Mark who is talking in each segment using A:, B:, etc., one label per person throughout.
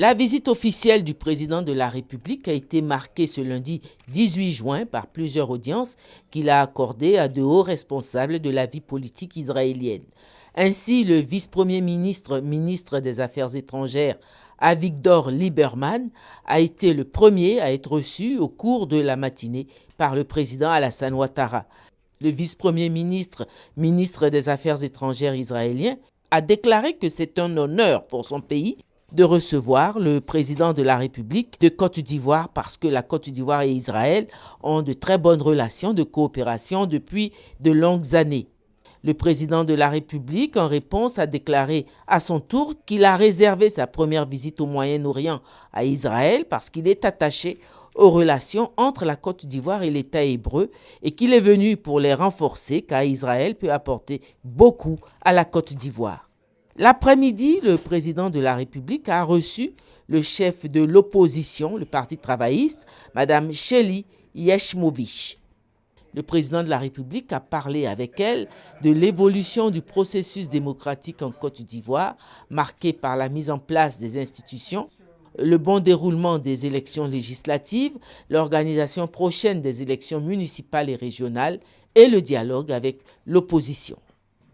A: La visite officielle du président de la République a été marquée ce lundi 18 juin par plusieurs audiences qu'il a accordées à de hauts responsables de la vie politique israélienne. Ainsi, le vice-premier ministre des Affaires étrangères, Avigdor Lieberman, a été le premier à être reçu au cours de la matinée par le président Alassane Ouattara. Le vice-premier ministre des Affaires étrangères israélien, a déclaré que c'est un honneur pour son pays de recevoir le président de la République de Côte d'Ivoire parce que la Côte d'Ivoire et Israël ont de très bonnes relations de coopération depuis de longues années. Le président de la République, en réponse, a déclaré à son tour qu'il a réservé sa première visite au Moyen-Orient à Israël parce qu'il est attaché aux relations entre la Côte d'Ivoire et l'État hébreu et qu'il est venu pour les renforcer car Israël peut apporter beaucoup à la Côte d'Ivoire. L'après-midi, le président de la République a reçu le chef de l'opposition, le Parti travailliste, Mme Shelly Yeshmovich. Le président de la République a parlé avec elle de l'évolution du processus démocratique en Côte d'Ivoire, marqué par la mise en place des institutions, le bon déroulement des élections législatives, l'organisation prochaine des élections municipales et régionales et le dialogue avec l'opposition.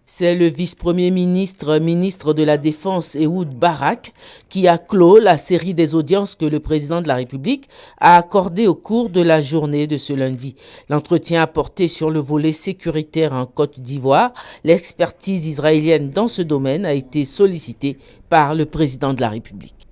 A: C'est le vice-premier ministre de la Défense, Ehud Barak, qui a clos la série des audiences que le président de la République a accordées au cours de la journée de ce lundi. L'entretien a porté sur le volet sécuritaire en Côte d'Ivoire. L'expertise israélienne dans ce domaine a été sollicitée par le président de la République.